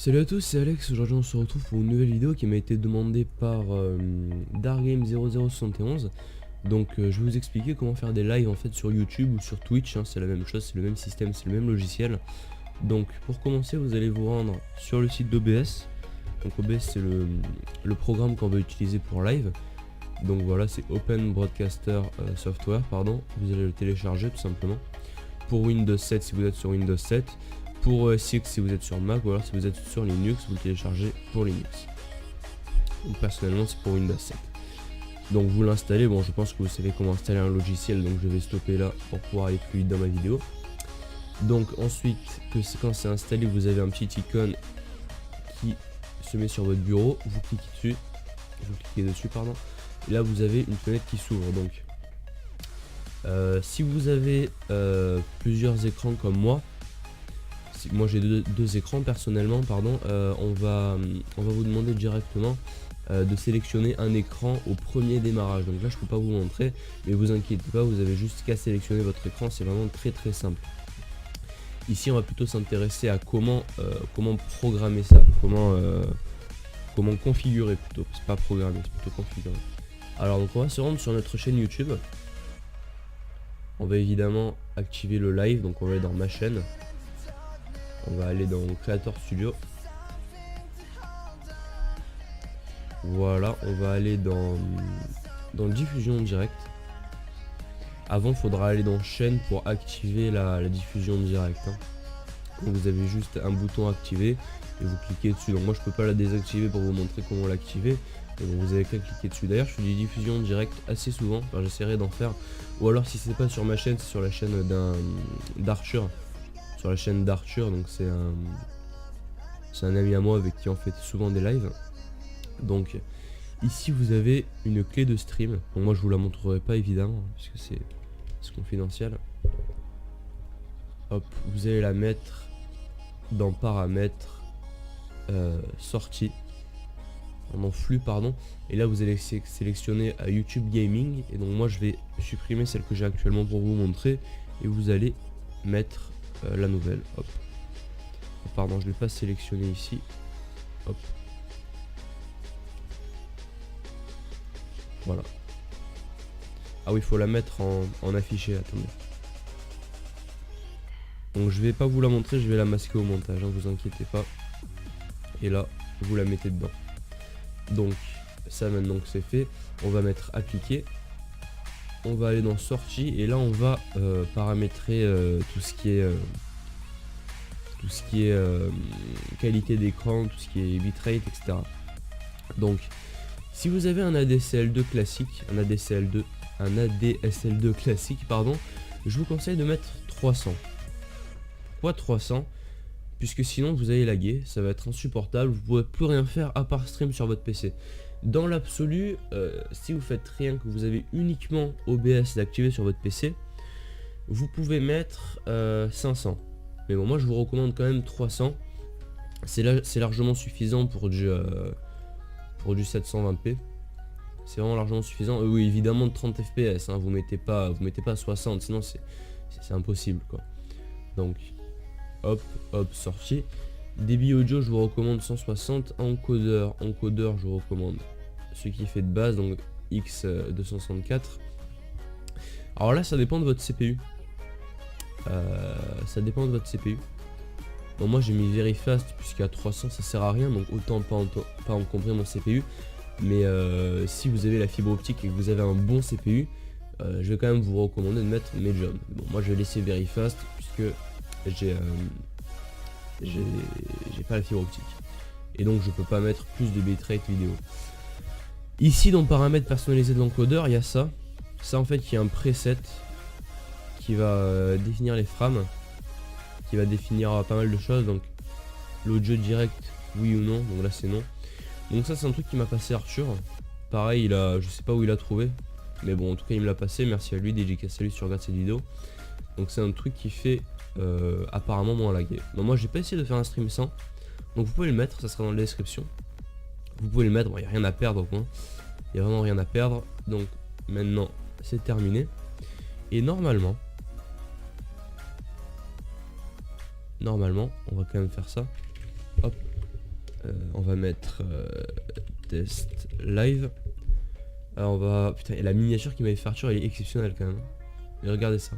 Salut à tous, c'est Alex. Aujourd'hui on se retrouve pour une nouvelle vidéo qui m'a été demandée par Dargame0071. Donc je vais vous expliquer comment faire des lives en fait sur YouTube ou sur Twitch, hein. C'est la même chose, c'est le même système, c'est le même logiciel. Donc pour commencer, vous allez vous rendre sur le site d'OBS. Donc OBS c'est le programme qu'on va utiliser pour live. Donc voilà, c'est Open Broadcaster Software, pardon. Vous allez le télécharger tout simplement. Pour Windows 7 si vous êtes sur Windows 7. Pour OS X si vous êtes sur Mac, ou alors si vous êtes sur Linux, vous le téléchargez pour Linux. Donc personnellement c'est pour Windows 7. Donc vous l'installez, bon je pense que vous savez comment installer un logiciel, donc je vais stopper là pour pouvoir aller plus vite dans ma vidéo. Donc ensuite, quand c'est installé, vous avez un petit icône qui se met sur votre bureau, vous cliquez dessus, pardon, et là vous avez une fenêtre qui s'ouvre. Donc si vous avez plusieurs écrans comme moi j'ai deux écrans personnellement, pardon, on va vous demander directement de sélectionner un écran au premier démarrage. Donc là je peux pas vous montrer, mais vous inquiétez pas, vous avez juste qu'à sélectionner votre écran, c'est vraiment très simple. Ici on va plutôt s'intéresser à comment programmer ça, comment configurer plutôt, c'est pas programmer, c'est plutôt configurer. Alors donc on va se rendre sur notre chaîne YouTube, on va évidemment activer le live, donc on va aller dans ma chaîne. On va aller dans Creator Studio. Voilà, on va aller dans diffusion directe. Avant, il faudra aller dans chaîne pour activer la diffusion directe, hein. Donc, vous avez juste un bouton activer et vous cliquez dessus. Donc moi, je peux pas la désactiver pour vous montrer comment l'activer. Donc vous avez qu'à cliquer dessus. D'ailleurs, je fais des diffusions directes assez souvent. Enfin, j'essaierai d'en faire. Ou alors, si c'est pas sur ma chaîne, c'est sur la chaîne d'Arthur. Sur la chaîne d'Arthur, donc c'est un ami à moi avec qui on fait souvent des lives. Donc ici vous avez une clé de stream. Bon, moi je vous la montrerai pas évidemment puisque c'est confidentiel. Hop, vous allez la mettre dans paramètres sortie, dans flux pardon, et là vous allez sélectionner à YouTube Gaming, et donc moi je vais supprimer celle que j'ai actuellement pour vous montrer et vous allez mettre la nouvelle. Hop. Oh, pardon, je ne l'ai pas sélectionné ici. Hop. Voilà. Ah oui, il faut la mettre en affiché. Attendez. Donc je vais pas vous la montrer, je vais la masquer au montage, hein, vous inquiétez pas. Et là, vous la mettez dedans. Donc ça maintenant que c'est fait, on va mettre appliquer. On va aller dans sortie et là on va paramétrer tout ce qui est qualité d'écran, tout ce qui est bitrate, etc. Donc si vous avez un ADSL2 classique, un ADSL2 classique, pardon, je vous conseille de mettre 300. Pourquoi 300? Puisque sinon vous allez laguer, ça va être insupportable, vous ne pourrez plus rien faire à part stream sur votre PC. Dans l'absolu, si vous faites rien, que vous avez uniquement OBS d'activer sur votre PC, vous pouvez mettre 500. Mais bon, moi je vous recommande quand même 300. C'est largement suffisant pour du 720p. C'est vraiment largement suffisant. Oui, évidemment de 30 fps, hein, vous mettez pas à 60, sinon c'est impossible quoi. Donc hop, sorti. Débit audio, je vous recommande 160. Encodeur, je vous recommande ce qui est fait de base, donc X264. Alors là, ça dépend de votre CPU. Bon, moi j'ai mis very fast puisqu'à 300 ça sert à rien, donc autant pas encombrer mon CPU. Mais si vous avez la fibre optique et que vous avez un bon CPU, je vais quand même vous recommander de mettre medium. Bon, moi je vais laisser very fast puisque j'ai pas la fibre optique et donc je peux pas mettre plus de bitrate vidéo. Ici dans paramètres personnalisés de l'encodeur, il y a ça en fait qui est un preset qui va définir les frames, qui va définir pas mal de choses, donc l'audio direct oui ou non, donc là c'est non. Donc ça c'est un truc qui m'a passé Arthur, pareil je sais pas où il a trouvé, mais bon en tout cas il me l'a passé, merci à lui, dédicace à lui si tu regardes cette vidéo. Donc c'est un truc qui fait apparemment moins laguer. Bon, moi j'ai pas essayé de faire un stream sans, donc vous pouvez le mettre, ça sera dans la description. Vous pouvez le mettre, il n'y a rien à perdre quoi. Il n'y a vraiment rien à perdre. Donc maintenant c'est terminé. Et normalement, on va quand même faire ça. Hop, va mettre test live. Alors on va... Putain, et la miniature qui m'avait fait Arthur, elle est exceptionnelle quand même. Et regardez ça.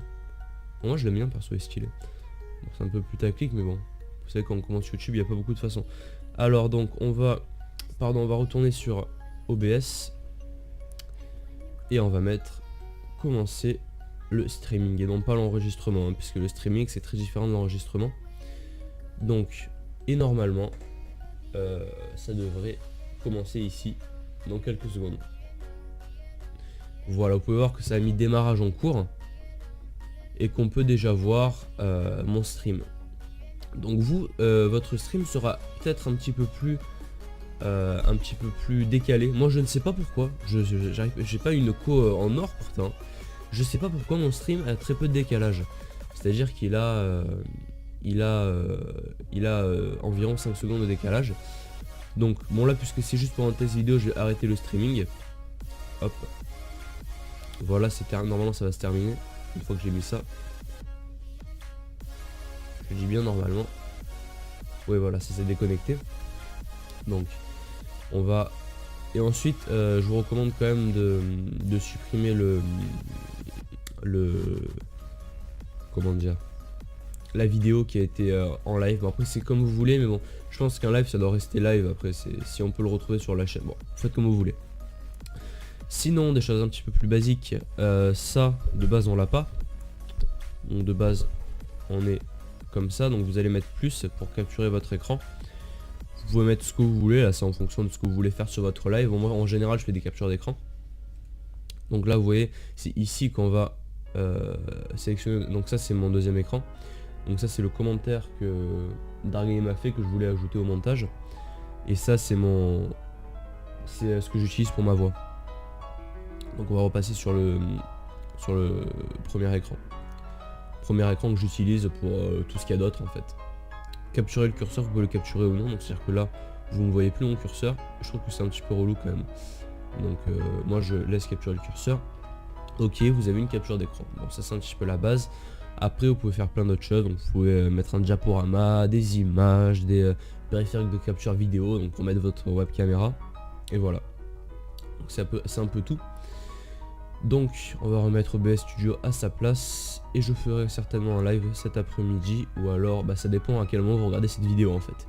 Bon, moi je l'aime bien perso, il est stylé. Bon, c'est un peu plus tactique, mais bon. Vous savez, quand on commence YouTube, il n'y a pas beaucoup de façons. Alors donc on va... Pardon, on va retourner sur OBS. Et on va mettre commencer le streaming et non pas l'enregistrement, hein, puisque le streaming c'est très différent de l'enregistrement. Donc, et normalement, ça devrait commencer ici dans quelques secondes. Voilà, vous pouvez voir que ça a mis démarrage en cours et qu'on peut déjà voir mon stream. Donc vous, votre stream sera peut-être un petit peu plus décalé. Moi je ne sais pas pourquoi, j'ai pas une co en or pourtant. Je sais pas pourquoi mon stream a très peu de décalage. C'est-à-dire qu'il a environ 5 secondes de décalage. Donc bon là, puisque c'est juste pour un test vidéo, je vais arrêter le streaming. Hop. Voilà, normalement ça va se terminer une fois que j'ai mis ça. Je dis bien normalement. Oui voilà, ça s'est déconnecté. Donc on va... Et ensuite je vous recommande quand même de supprimer comment dire, la vidéo qui a été en live. Bon, après c'est comme vous voulez, mais bon, je pense qu'un live ça doit rester live. Après si on peut le retrouver sur la chaîne, bon, faites comme vous voulez. Sinon des choses un petit peu plus basiques, ça de base on l'a pas. Donc de base on est comme ça, donc vous allez mettre plus pour capturer votre écran. Vous pouvez mettre ce que vous voulez, là c'est en fonction de ce que vous voulez faire sur votre live. Bon, moi en général je fais des captures d'écran. Donc là vous voyez, c'est ici qu'on va sélectionner, donc ça c'est mon deuxième écran. Donc ça c'est le commentaire que Dargame m'a fait, que je voulais ajouter au montage. Et ça c'est ce que j'utilise pour ma voix. Donc on va repasser sur le premier écran. Premier écran que j'utilise pour tout ce qu'il y a d'autre en fait. Capturer le curseur, vous pouvez le capturer ou non, donc c'est à dire que là vous ne voyez plus mon curseur. Je trouve que c'est un petit peu relou quand même. Donc moi je laisse capturer le curseur. Ok, vous avez une capture d'écran. Bon, ça c'est un petit peu la base. Après vous pouvez faire plein d'autres choses, donc vous pouvez mettre un diaporama, des images, des périphériques de capture vidéo, donc pour mettre votre web caméra. Et voilà. Donc c'est un peu tout. Donc on va remettre OBS Studio à sa place et je ferai certainement un live cet après-midi, ou alors ça dépend à quel moment vous regardez cette vidéo en fait.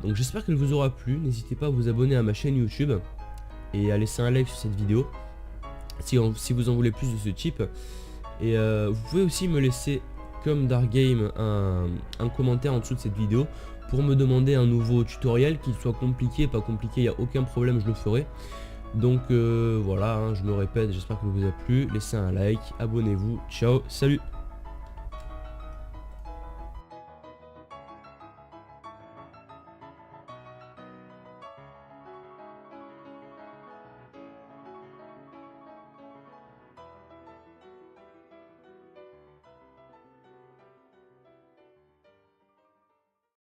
Donc j'espère qu'elle vous aura plu, n'hésitez pas à vous abonner à ma chaîne YouTube et à laisser un like sur cette vidéo si vous en voulez plus de ce type. Et vous pouvez aussi me laisser, comme Dargame, un commentaire en dessous de cette vidéo pour me demander un nouveau tutoriel, qu'il soit compliqué, pas compliqué, il n'y a aucun problème, je le ferai. Donc voilà, hein, je me répète, j'espère que ça vous a plu, laissez un like, abonnez-vous, ciao, salut.